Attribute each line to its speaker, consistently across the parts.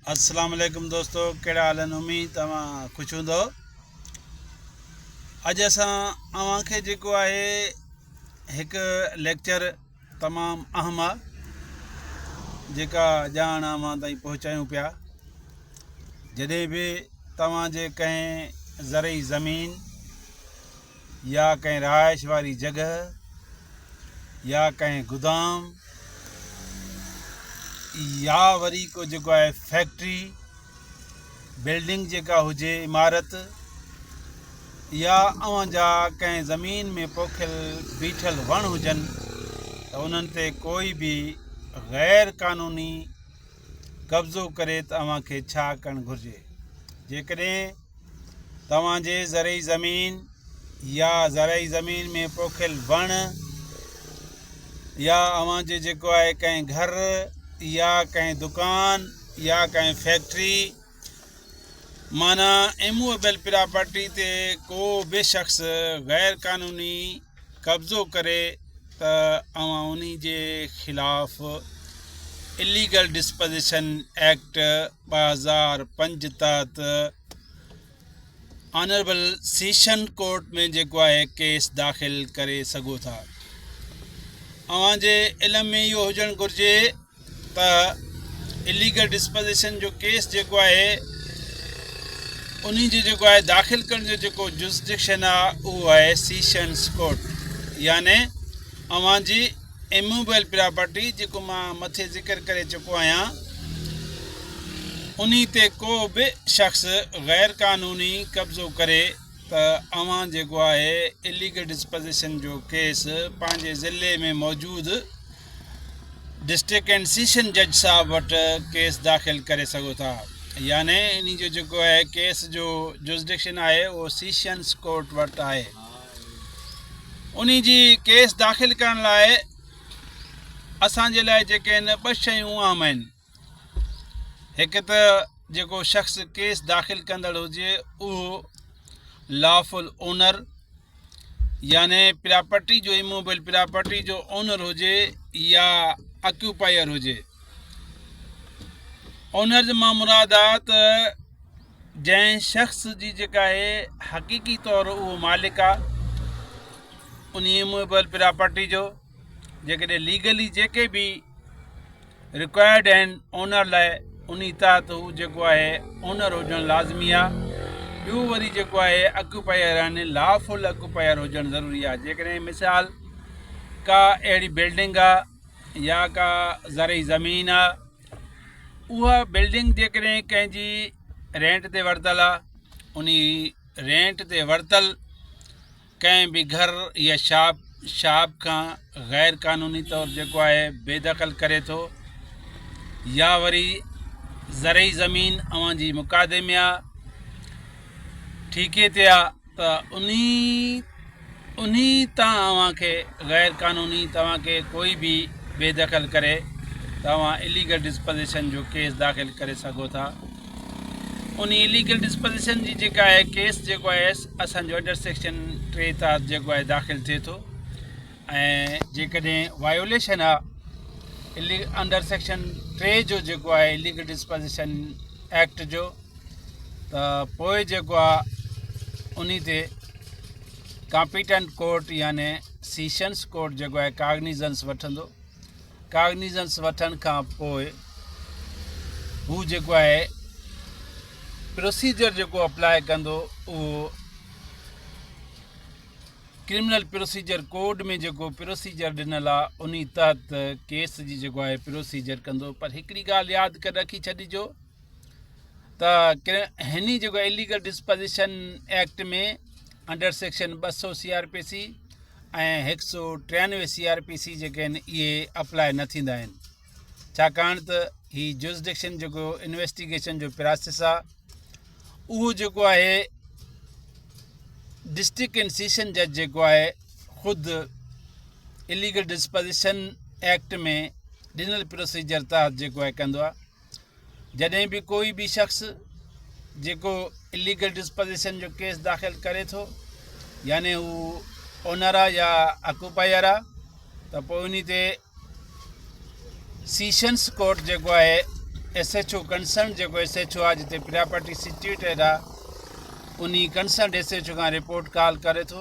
Speaker 1: अस्सलाम वालेकुम दोस्तों, कहिड़ा हाल आहिनि? उम्मीद तव्हां ख़ुशि हूंदो। अॼु असां अव्हांखे जेको आहे हिकु लेक्चर तमामु अहम आहे जेका ॼाण अव्हां ताईं पहुचायूं पिया। जॾहिं बि तव्हांजे कंहिं ज़रई ज़मीन या कंहिं रहाइश वारी जॻह या कंहिं गोदाम या वरी को जेको आहे फैक्ट्री बिल्डिंग जेका हुजे, इमारत या अव्हांजा कंहिं ज़मीन में पोखियल बीठल वण हुजनि त उन्हनि ते कोई बि ग़ैर क़ानूनी कब्ज़ो करे त अव्हांखे छा करणु घुरिजे। जेकॾहिं तव्हांजे ज़रई ज़मीन या ज़रई ज़मीन में पोखियल वण या अव्हांजे जेको आहे कंहिं घर या कंहिं दुकान या कंहिं फैक्ट्री माना इमूवेबल प्रॉपर्टी ते को बि शख़्स ग़ैर क़ानूनी कब्ज़ो करे त अव्हां उन जे ख़िलाफ़ इलीगल डिस्पोजिशन एक्ट 2005 तहत ऑनरेबल सेशन कोर्ट में जेको आहे केस दाख़िल करे सघो था। अव्हांजे इल्म में इहो हुजणु घुरिजे त इलीगल डिस्पोजिशन जो केस जेको आहे उन जो जेको आहे दाख़िल करण जो जेको जुरिसडिक्शन आहे उहो आहे सेशन्स कोर्ट, याने अव्हांजी इमूवेबल प्रॉपर्टी जेको मां मथे ज़िक्र करे चुको आहियां उन ते को बि शख़्स ग़ैर क़ानूनी कब्ज़ो करे त अव्हां जेको आहे इलीगल डिस्पोजिशन जो केस पंहिंजे ज़िले में मौजूदु डिस्ट्रिक्ट एंड सेशन जज साहब वटि केस दाख़िल करे सघो था। याने इन जो जेको आहे केस जो जुरिसडिक्शन आहे उहो सेशन्स कोर्ट वटि आहे। उन जी केस दाख़िल करण लाइ असांजे लाइ जेके आहिनि ॿ शयूं आम आहिनि। हिकु त जेको शख़्स केस दाख़िल कंदड़ हुजे उहो लॉफुल ओनर याने प्रॉपर्टी जो इमूवेबल प्रॉपर्टी जो ओनर हुजे या ऑक्यूपायर हुजे। ओनर मां मुराद आहे त जंहिं शख़्स जी जेका आहे हक़ीक़ी तौरु उहो मालिक आहे उन इमूवेबल प्रॉपर्टी जो। जेकॾहिं लीगली जेके बि रिक्वायर्ड आहिनि ओनर लाइ उन तहत हू जेको आहे ओनर हुजणु लाज़मी आहे। ॿियो वरी जेको आहे ऑक्यूपायर आहिनि, लॉफुल ऑक्यूपायर हुजणु ज़रूरी आहे। जेकॾहिं मिसाल का अहिड़ी बिल्डिंग आहे या का ज़रई ज़मीन आहे, उहा बिल्डिंग जेकॾहिं कंहिंजी रेंट ते वरितल आहे, उन रेंट ते वरितल कंहिं बि घर या शाप खां ग़ैर क़ानूनी तौरु जेको आहे बेदख़ल करे थो या वरी ज़रई ज़मीन अव्हांजी मुक़ादे में आहे, ठीके ते आहे, त उन तां अव्हांखे ग़ैर क़ानूनी तव्हांखे कोई बि बेदख़ल करे तव्हां इलीगल डिस्पोजिशन जो केस दाख़िल करे सघो था। उन इलीगल डिस्पोजिशन जी जेका आहे केस जेको आहे असांजो अंडर सेक्शन 3 तहत जेको आहे दाख़िल थिए थो। ऐं जेकॾहिं वायोलेशन आहे अंडर सेक्शन 3 जो जेको आहे इलीगल डिस्पोजिशन एक्ट जो, त पोइ जेको आहे उन ते कॉम्पिटेंट कोर्ट याने सेशन्स कोर्ट जेको आहे काग्निजेंस वठंदो। काग्निजेंस वठण खां पोइ हू जेको आहे प्रोसीजर जेको अप्लाई कंदो उहो क्रिमिनल प्रोसीजर कोड में जेको प्रोसीजर ॾिनल आहे उन तहत केस जी जेको आहे प्रोसीजर कंदो। पर हिकिड़ी ॻाल्हि यादि करे रखी छॾिजो त हिन जेको इलीगल डिस्पोजिशन एक्ट में अंडर सेक्शन 200 CRPC ऐं 193 CRPC जेके आहिनि इहे अप्लाई न थींदा आहिनि, छाकाणि त हीअ जुरिसडिक्शन जेको इन्वेस्टिगेशन जो प्रोसेस आहे उहो जेको आहे डिस्ट्रिक्ट एंड सेशन जज जेको आहे ख़ुदि इलीगल डिस्पोजिशन एक्ट में ॾिनल प्रोसीजर तहत जेको आहे कंदो आहे। जॾहिं बि कोई बि शख़्स जेको इलीगल डिस्पोजिशन जो केस दाख़िल करे थो, याने हू ओनर आहे या ऑक्यूपायर आहे, त पोइ उन ते सेशन्स कोर्ट जेको आहे SHO कंसर्न जेको SHO आहे जिते प्रॉपर्टी सिचुएटेड आहे उन कंसर्न SHO खां रिपोर्ट कॉल करे थो,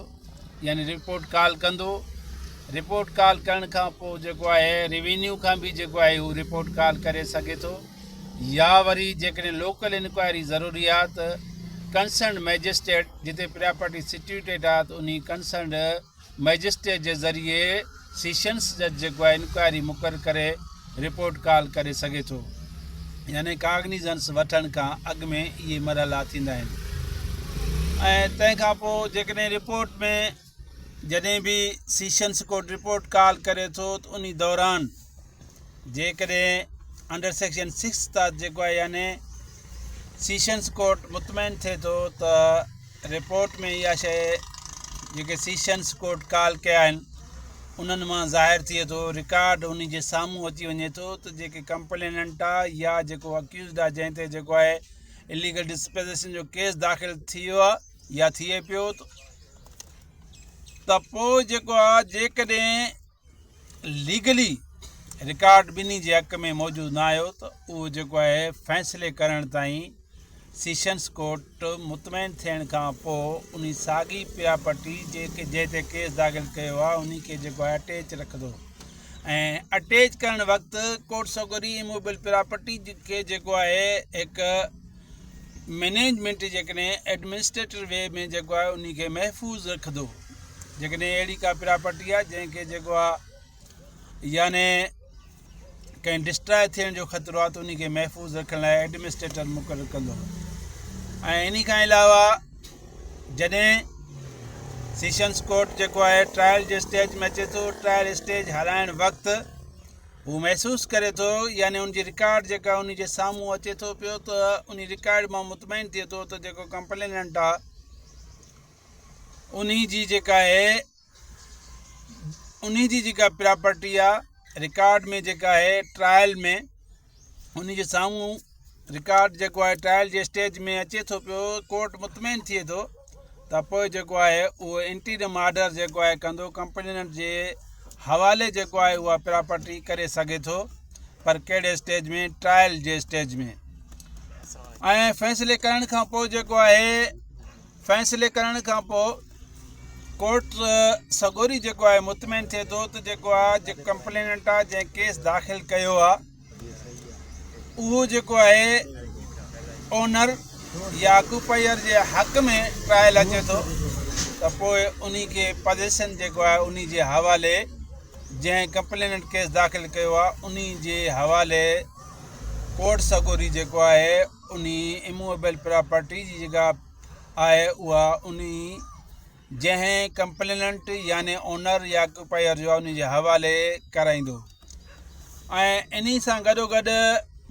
Speaker 1: यानी रिपोर्ट कॉल कंदो। रिपोर्ट कॉल करण खां पोइ जेको आहे रेवेन्यू खां बि जेको आहे हू रिपोर्ट कॉल करे सघे थो, या वरी जेकॾहिं लोकल इंक्वायरी ज़रूरी आहे त कंसर्न मैजिस्ट्रेट जिते प्रॉपर्टी सिचुएटेड आहे त उन कंसर्न मैजिस्ट्रेट जे ज़रिए सेशंस जज जेको आहे इंक्वायरी मुक़ररु करे रिपोर्ट कॉल करे सघे थो, यानी काग्निज़ेंस वठण खां अॻु में इहे मरहला थींदा आहिनि। ऐं तंहिंखां पोइ जेकॾहिं रिपोर्ट में जॾहिं बि सेशंस कोर्ट रिपोर्ट कॉल करे थो त उन दौरान जेकॾहिं अंडर सेक्शन 6 तहत जेको आहे यानी सेशंस कोर्ट मुतमइन थिए थो त रिपोर्ट में इहा शइ जेके सेशंस कोर्ट कॉल कया आहिनि उन्हनि मां ज़ाहिर थिए थो, रिकॉर्ड उन जे साम्हूं अची वञे थो त जेके कंप्लेनेंट आहे या जेको अक्यूज़ड आहे जंहिं ते जेको आहे इलीगल डिस्पोजिशन जो केस दाख़िल थी वियो आहे या थिए पियो त पोइ जेको आहे जेकॾहिं लीगली रिकॉर्ड ॿिन्ही जे हक़ में मौजूदु न आयो त उहो जेको आहे फ़ैसिले करण ताईं सेशंस कोर्ट मुतमइन थियण खां पोइ उन साॻी प्रॉपर्टी जंहिं ते केस दाख़िल कयो आहे उन खे जेको आहे अटैच रखंदो। ऐं अटैच करण वक़्तु कोर्ट सगोरी इमूवेबल प्रॉपर्टी खे जेको आहे हिकु मैनेजमेंट जेकॾहिं एडमिनिस्ट्रेटिव वे में जेको आहे उन खे महफ़ूज़ रखंदो। जेकॾहिं अहिड़ी का प्रॉपर्टी आहे जंहिंखे जेको आहे याने कंहिं डिस्ट्रॉय थियण जो ख़तरो आहे त उन खे महफ़ूज़ रखण लाइ एडमिनिस्ट्रेटर मुक़ररु कंदो। ऐं इन खां अलावा जॾहिं सेशंस कोर्ट जेको आहे ट्रायल जे स्टेज में अचे थो, ट्रायल स्टेज हलाइण वक़्तु हू महसूसु करे थो यानी उनजी रिकॉर्ड जेका उन जे साम्हूं अचे थो पियो त उन रिकॉर्ड मां मुतमइन थिए थो त जेको कंप्लेनेंट आहे उन जी जेका प्रॉपर्टी आहे रिकॉर्ड में जेका आहे ट्रायल में उन जे साम्हूं रिकॉर्ड जेको आहे ट्रायल जे स्टेज में अचे थो पियो, कोर्ट मुतमइन थिए थो त पोइ जेको आहे उहो इंटीरियम ऑर्डर जेको आहे कंदो, कंप्लेनेंट जे हवाले जेको आहे उहा प्रॉपर्टी करे सघे थो, पर कहिड़े स्टेज में, ट्रायल जे स्टेज में। ऐं फ़ैसिले करण खां पोइ जेको आहे फ़ैसिले करण खां पोइ कोर्ट सगोरी जेको आहे मुतमइन थिए थो त जेको आहे जेको कंप्लेनेंट आहे जंहिं केस दाख़िल कयो आहे उहो जेको आहे ओनर या ऑक्यूपायर जे हक़ में ट्रायल अचे थो त पोइ उन खे पोजीशन जेको आहे उन जे हवाले जंहिं कंप्लेनेंट केस दाख़िल कयो आहे उन जे हवाले कोर्ट सगोरी जेको आहे उन इमूवेबल प्रॉपर्टी जी जेका आहे उहा उन जंहिं कंप्लेनेंट यानी ओनर या ऑक्यूपायर जो आहे उन जे हवाले कराईंदो। ऐं इन सां गॾोगॾु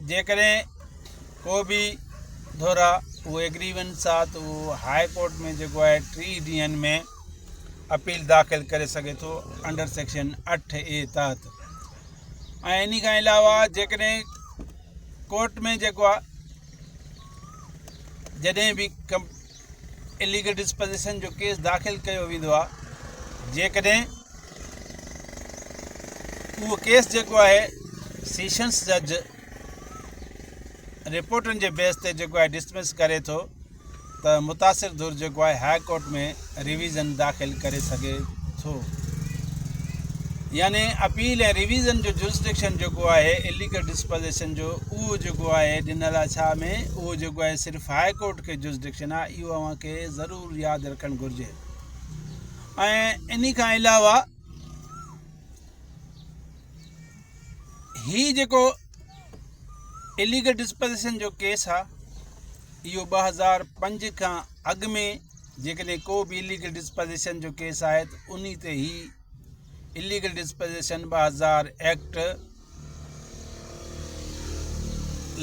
Speaker 1: जेकॾहिं को बि दौरा उहो एग्रीवेंस आहे त उहो हाई कोर्ट में जेको आहे 3 ॾींहंनि में अपील दाख़िल करे सघे थो अंडर सेक्शन 8A तहत। ऐं इन खां अलावा जेकॾहिं कोर्ट में जेको आहे जॾहिं बि इलीगल डिस्पोजिशन जो केस दाख़िल कयो वेंदो आहे, जेकॾहिं उहो केस जेको आहे सेशंस जज रिपोर्टनि जे बेस ते जेको आहे डिसमिस करे थो त मुतासिर धुर जेको आहे हाई कोर्ट में रिवीज़न दाख़िल करे सघे थो। यानी अपील ऐं रिवीज़न जो जुरिस्डिक्शन जेको आहे इलीगल डिस्पोजिशन जो उहो जेको आहे ॾिनल आहे छा में, उहो जेको आहे सिर्फ़ु हाई कोर्ट खे जुरिस्डिक्शन आहे, इहो अव्हांखे ज़रूरु यादि रखणु घुरिजे। ऐं इन खां अलावा ही जेको इलीगल डिस्पोजिशन जो केस आहे इहो 2005 खां अॻु में जेकॾहिं को बि इलीगल डिस्पोजिशन जो केस आहे त उन ते ही इलीगल डिस्पोजिशन 2000 एक्ट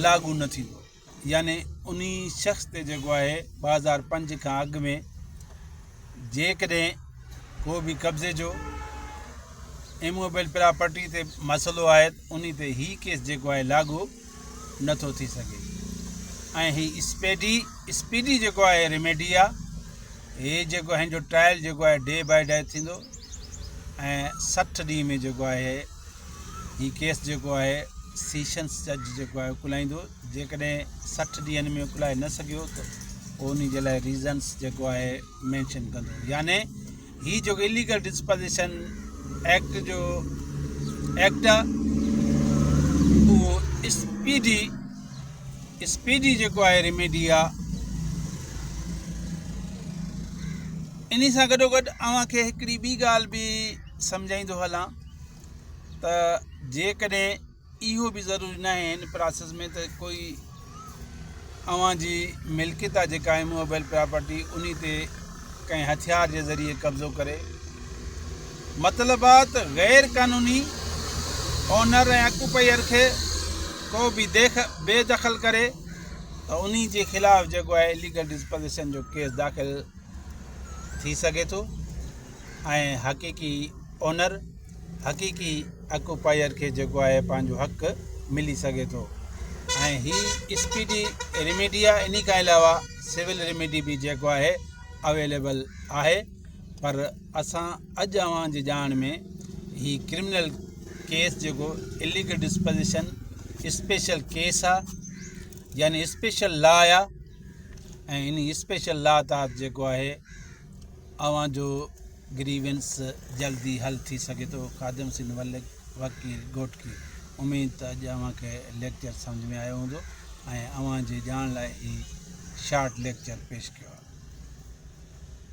Speaker 1: लागू न थींदो। यानी उन शख़्स ते जेको आहे 2005 खां अॻु में जेकॾहिं को बि कब्ज़े जो इमूवेबल प्रॉपर्टी ते मसइलो आहे त उन ते ही केस जेको आहे लागू नथो थी सघे। ऐं ही स्पीडी जेको आहे रेमेडी आहे, हे जेको हिन जो ट्रायल जेको आहे डे बाय डे थींदो ऐं 60 ॾींहं में जेको आहे ही केस जेको आहे सेशंस जज जेको आहे कुलाईंदो। जेकॾहिं 60 ॾींहंनि में कुलाए न सघियो त उन जे लाइ रीज़न्स जेको आहे मैंशन कंदो। याने हीअ जेको इलीगल डिस्पोजिशन एक्ट जो एक्ट आहे उहो स्पीडी जेको आहे रेमेडी आहे। इन सां गॾोगॾु अव्हांखे हिकिड़ी ॿी ॻाल्हि बि सम्झाईंदो हलां त जेकॾहिं इहो बि ज़रूरी न आहे हिन प्रोसेस में त कोई अव्हां जी मिल्कियत आहे जेका आहे मूवेबल प्रॉपर्टी उन ते कंहिं हथियार जे ज़रिए कब्ज़ो करे। मतिलबु आहे त ग़ैर क़ानूनी ओनर ऐं ऑक्यूपायर खे को बि बेदख़ल करे त उन जे ख़िलाफ़ु जेको आहे इलीगल डिस्पोजिशन जो केस दाख़िल थी सघे थो ऐं हक़ीक़ी ओनर हक़ीक़ी ऑक्यूपायर खे जेको आहे पंहिंजो हक़ मिली सघे थो। ऐं हीअ स्पीडी रेमेडी आहे। इन खां अलावा सिविल रेमेडी बि जेको आहे अवेलेबल आहे। पर असां अॼु अव्हां जी ॼाण में हीअ क्रिमिनल केस जेको इलीगल डिस्पोजिशन स्पेशल केस आहे यानी स्पेशल लॉ आहे ऐं इन स्पेशल लॉ तहत जेको आहे अव्हां जो ग्रीवेंस जल्दी हल थी सघे थो। ख़ादिम सिंध वकील गोटकी। उमेद त अॼु अव्हांखे लेक्चर सम्झ में आयो हूंदो ऐं अव्हां जे ॼाण लाइ ही शॉर्ट लेक्चर पेश कयो आहे।